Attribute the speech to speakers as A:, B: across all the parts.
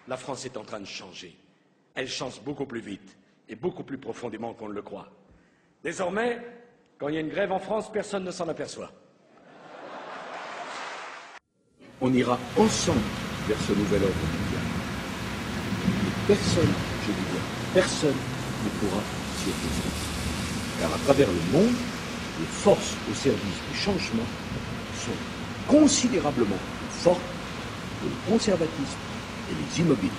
A: La France est en train de changer. Elle change beaucoup plus vite et beaucoup plus profondément qu'on ne le croit. Désormais, quand il y a une grève en France, personne ne s'en aperçoit. On ira ensemble vers ce nouvel ordre mondial. Et personne, je dis bien, personne ne pourra s'y opposer. Car à travers le monde, les forces au service du changement sont considérablement plus fortes que le conservatisme et les immobilistes.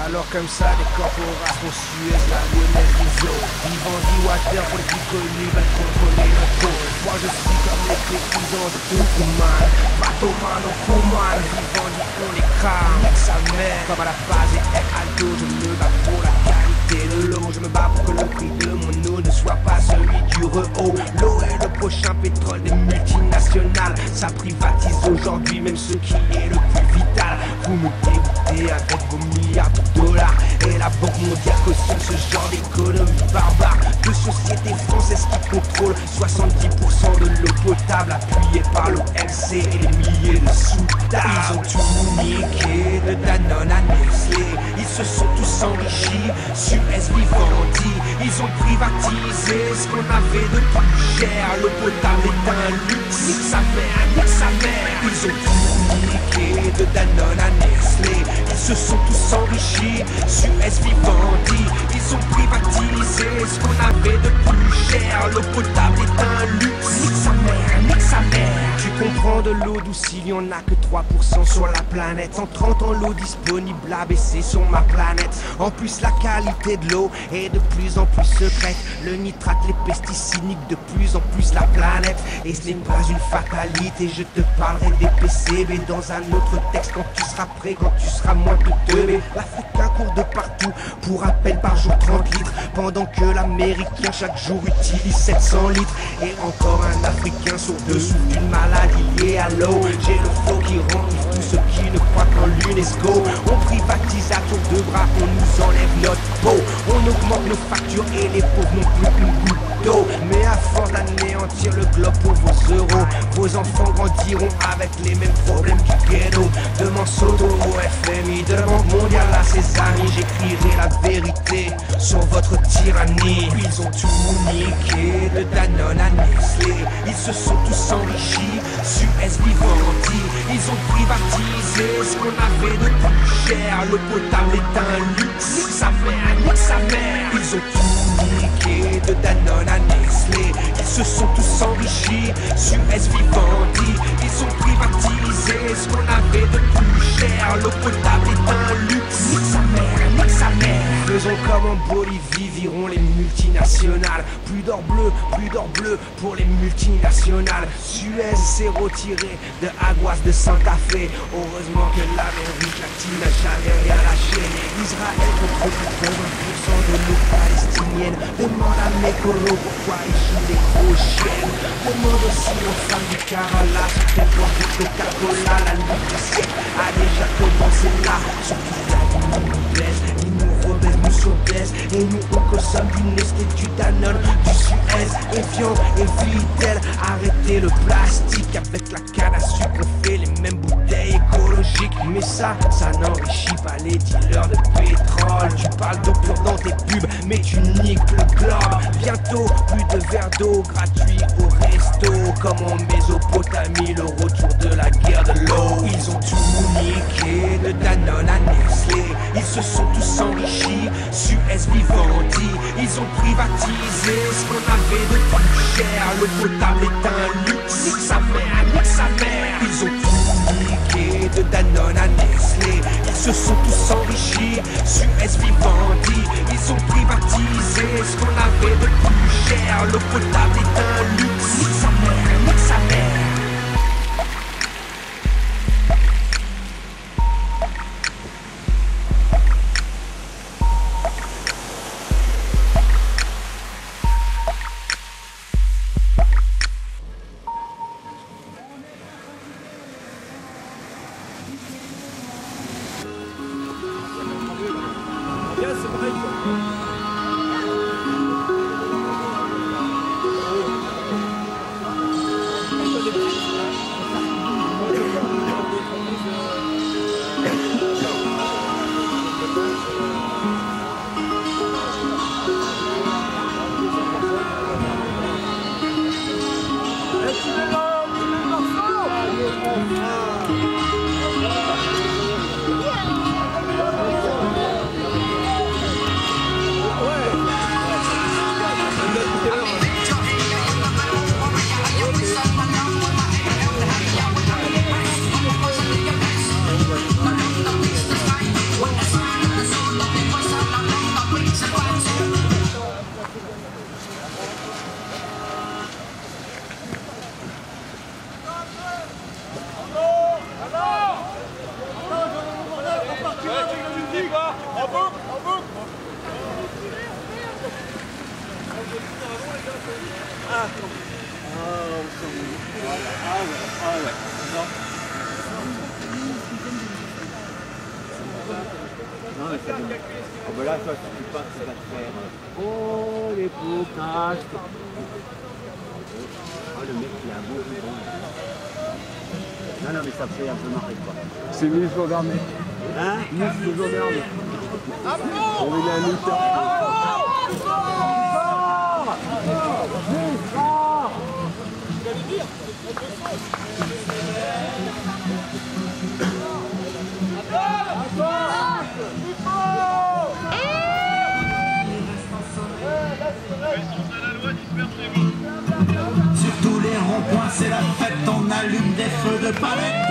B: Alors comme ça, des corporations Suez, la Lyonnaise, Rizzo, Vivendi, Water, pour les plus connus, veulent contrôler notre peau. Moi je suis comme les paysans de Tucumán, bateau man au Kuman, Vivendi, on les crame, nique sa mère. Comme à la base et Aldo, je me bats pour la qualité de l'eau, je me bats pour que le prix de mon eau ne soit pas celui du Rehaut. L'eau est le prochain pétrole des multinationales, ça privatise aujourd'hui même ce qui est le plus vital. Vous me dégoûtez avec vos milliards de dollars et la Banque mondiale cautionne ce genre d'économie barbare. De sociétés françaises qui contrôlent 70% de l'eau potable appuyée par l'OMC et des milliers de sous-tables. Ils ont tout niqué de Danone à Nestlé, ils se sont tous enrichis, Suez, Vivendi, ils ont privatisé ce qu'on avait de plus cher. L'eau potable est un luxe, nique sa mère, nique sa mère. Ils ont tout niqué de Danone à Nestlé, ils se sont tous enrichis, Suez, Vivendi, ils ont privatisé ce qu'on avait de plus cher. L'eau potable est un luxe, nique sa mère, nique sa mère. Tu comprends de l'eau douce, il y en a que 3% sur la planète. En 30 ans, l'eau disponible a baissé sur ma planète. En plus, la qualité de l'eau est de plus en plus secrète. Le nitrate, les pesticides niquent de plus en plus la planète. Et ce n'est pas une fatalité, je te parlerai des PCB dans un autre texte quand tu seras prêt, quand tu seras moins de 2 B. L'Africain court de partout pour à peine par jour 30 litres, pendant que l'Américain chaque jour utilise 700 litres. Et encore un Africain sur deux souffre d'une maladie liée à l'eau. J'ai le flow qui renifle tous ceux qui ne croient qu'en l'UNESCO. On privatise à tour de bras, on nous enlève notre peau. On augmente nos factures et les pauvres n'ont plus une goutte d'eau. Mais à force d'anéantir le globe pour vos euros, vos enfants grandiront avec les mêmes problèmes du ghetto. De Monsanto au FMI, de la Banque mondiale à ses amis, j'écrirai la vérité sur votre tyrannie. Ils ont tout niqué de Danone à Nestlé, ils se sont tous enrichis, Suez, Vivendi, ils ont privatisé ce qu'on avait de plus cher. L'eau potable est un luxe, nique sa mère, nique sa mère. Ils ont tout niqué de Danone à Nestlé, ils se sont tous enrichis, Suez, Vivendi, ils ont privatisé ce qu'on avait de plus cher. L'eau potable est un luxe, nique sa mère, nique sa mère. Faisons comme en Bolivie, virons les multinationales. Plus d'or bleu pour les multinationales. Suez s'est retiré de Aguas de Santa Fe. Heureusement que l'Amérique latine n'a jamais rien lâché. Israël contrôle plus de 20% de l'eau palestinienne. Demande à Mekoro pourquoi ils jouent les gros chiennes. Demande aussi aux femmes du Kerala sur quel point du Coca-Cola. La lutte du siècle a déjà commencé là. Surtout là, nous baisse, ils nous rebelles, nous s'obèsent. Et nous on consomme du Nestlé, du Danone, du Suez, Evian et Vitel. Arrêtez le plastique, avec la canne à sucre on fait les mêmes bouteilles écologiques. Mais ça n'enrichit pas les dealers de pétrole. Tu parles d'eau pure dans tes pubs, mais tu niques le globe. Bientôt, plus de verres d'eau gratuits au resto. Comme en Mésopotamie, le retour de la guerre de l'eau. Ils ont tout niqué de Danone à Nestlé, ils se sont tous enrichis, Suez, Vivendi, ils ont privatisé ce qu'on avait de plus cher. L'eau potable est un luxe, nique sa mère, nique sa mère. Ils ont tout niqué de Danone à Nestlé, ils se sont tous enrichis, Suez, Vivendi, ils ont privatisé ce qu'on avait de plus cher. L'eau potable est un luxe, nique sa mère, nique sa mère.
C: Yes, c'est pareil. Non, mais c'est bon. Oh, ben là, toi, si tu passes, tu vas te faire. Oh, les beaux casques. Oh, le mec, il a un beau bouton. Non, non, mais ça fait un peu marrer, quoi.
D: C'est mieux gendarme.
C: Hein?
D: Mieux gendarme. On est à l'auteur.
E: Sur tous les ronds-points, c'est la fête, on allume des feux de palette.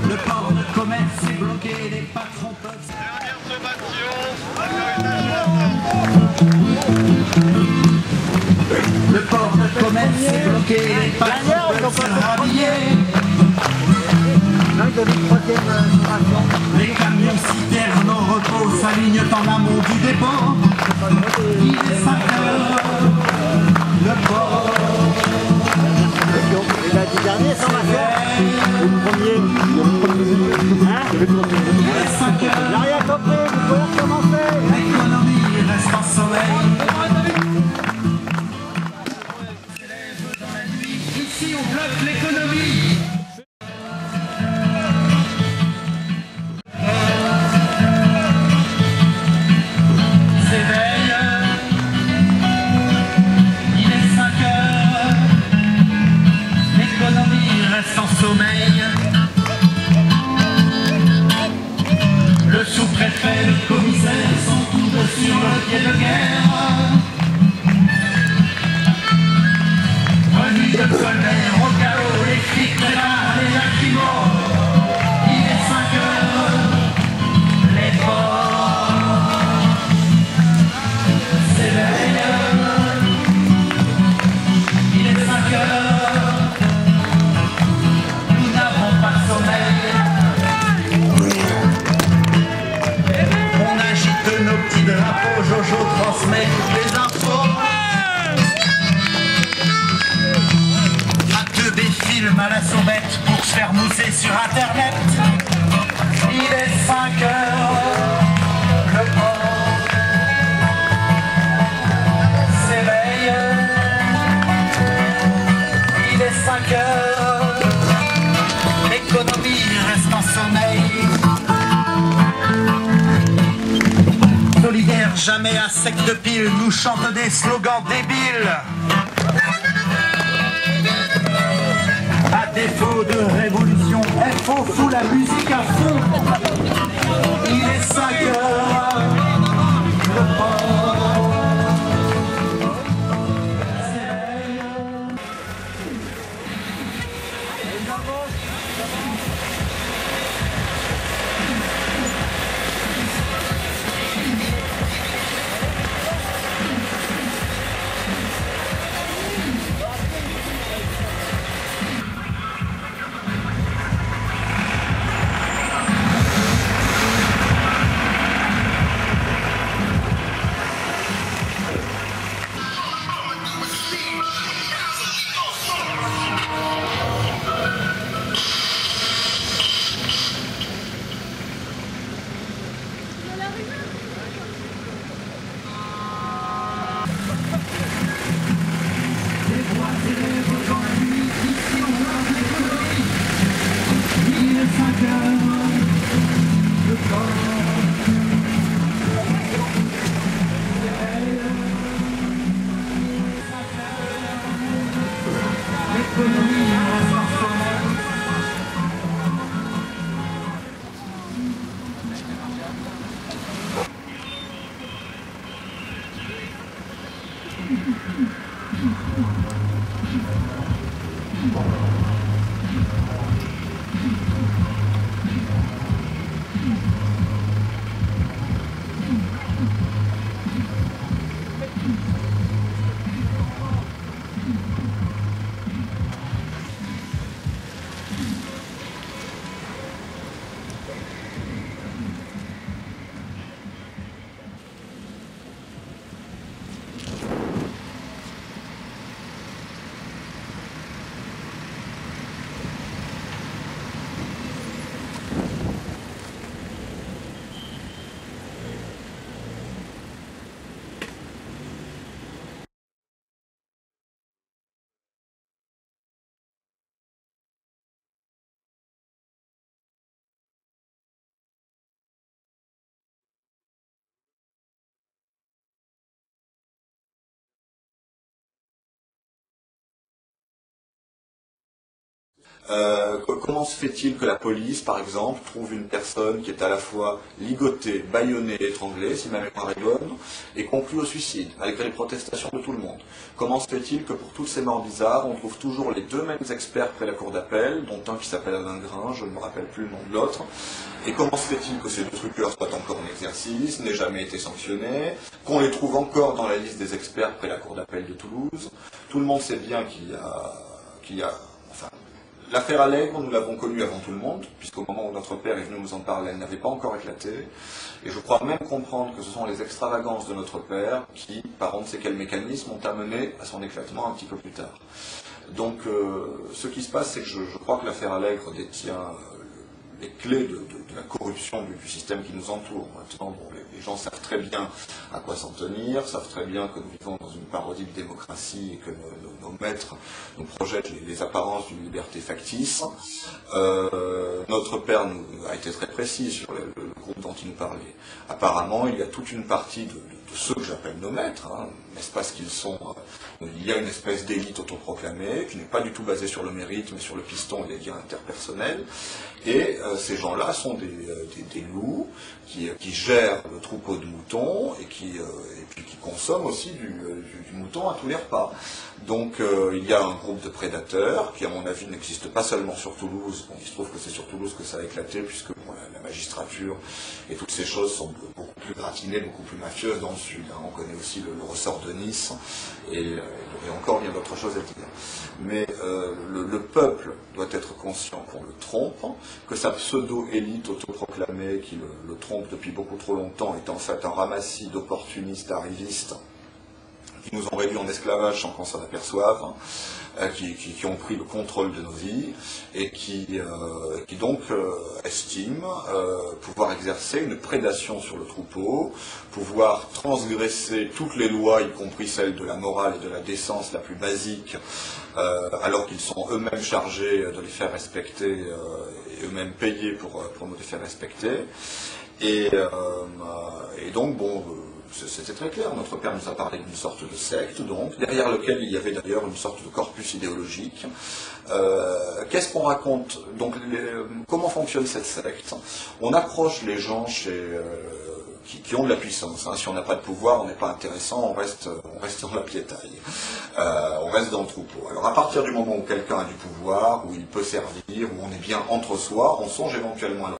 E: Le port de commerce est bloqué, les patrons peuvent... Le port de commerce est bloqué, les patrons peuvent se rhabiller. Les camions citernes au repos s'alignent en amont du dépôt. Il est 5 heures, le port.
C: Il a dit dernier, sans ma foi. Le premier. Hein?
E: Il est 5 heures.
C: Il n'a rien compris, vous pouvez recommencer.
E: L'économie reste en sommeil. Ici on bloque l'économie. Le sous-préfet, le commissaire sont tous deux sur le pied de guerre. Remis de colère au chaos, les flics, les barres, les lacrymos. Il est 5 heures, les ports s'éveillent. Il est 5 heures, nous n'avons pas de sommeil. Nos petits drapeaux, Jojo transmet toutes les infos. A2B filme à la sauvette pour se faire mousser sur internet. Il est 5 heures, le port s'éveille. Il est 5 heures, l'économie reste en sommeil. Solidaire, jamais à sec de pile, nous chante des slogans débiles. À défaut de révolution, FO fout la musique à fond. Il est 5 heures, le port s'éveille.
B: Thank you.
F: Comment se fait-il que la police, par exemple, trouve une personne qui est à la fois ligotée, bâillonnée, étranglée, si ma mémoire est bonne, et conclut au suicide, malgré les protestations de tout le monde? Comment se fait-il que pour toutes ces morts bizarres, on trouve toujours les deux mêmes experts près la cour d'appel, dont un qui s'appelle Alain Grain, je ne me rappelle plus le nom de l'autre, et comment se fait-il que ces deux truqueurs soient encore en exercice, n'aient jamais été sanctionnés, qu'on les trouve encore dans la liste des experts près la cour d'appel de Toulouse? Tout le monde sait bien qu'il y a enfin, l'affaire Allègre, nous l'avons connue avant tout le monde, puisqu'au moment où notre père est venu nous en parler, elle n'avait pas encore éclaté. Et je crois même comprendre que ce sont les extravagances de notre père qui, par on ne sait quel mécanisme, ont amené à son éclatement un petit peu plus tard. Donc, ce qui se passe, c'est que je crois que l'affaire Allègre détient les clés de la corruption du système qui nous entoure. Maintenant, bon, les gens savent très bien à quoi s'en tenir, savent très bien que nous vivons dans une parodie de démocratie et que nos maîtres nous projettent les apparences d'une liberté factice. Notre père a été très précis sur le groupe dont il nous parlait. Apparemment, il y a toute une partie de ceux que j'appelle nos maîtres, n'est-ce pas ce qu'ils sont, il y a une espèce d'élite autoproclamée, qui n'est pas du tout basée sur le mérite, mais sur le piston et les liens interpersonnels, et ces gens-là sont des loups qui gèrent le troupeau de moutons, et puis qui consomment aussi du mouton à tous les repas. Donc il y a un groupe de prédateurs, qui à mon avis n'existe pas seulement sur Toulouse, bon, il se trouve que c'est sur Toulouse que ça a éclaté, puisque bon, la magistrature et toutes ces choses sont beaucoup plus gratinées, beaucoup plus mafieuses dans le sud. On connaît aussi le ressort de Nice, et il y aurait encore bien d'autres choses à dire. Mais le peuple doit être conscient qu'on le trompe, que sa pseudo-élite autoproclamée qui le trompe depuis beaucoup trop longtemps est en fait un ramassis d'opportunistes arrivistes qui nous ont réduits en esclavage sans qu'on s'en aperçoive, qui ont pris le contrôle de nos vies et qui donc estiment pouvoir exercer une prédation sur le troupeau, pouvoir transgresser toutes les lois, y compris celles de la morale et de la décence la plus basique, alors qu'ils sont eux-mêmes chargés de les faire respecter et eux-mêmes payés pour nous les faire respecter. Et donc, bon... C'était très clair, notre père nous a parlé d'une sorte de secte, donc, derrière lequel il y avait d'ailleurs une sorte de corpus idéologique. Qu'est-ce qu'on raconte? Donc, comment fonctionne cette secte? On approche les gens qui ont de la puissance. Si on n'a pas de pouvoir, on n'est pas intéressant, on reste dans la piétaille. On reste dans le troupeau. Alors à partir du moment où quelqu'un a du pouvoir, où il peut servir, où on est bien entre soi, on songe éventuellement à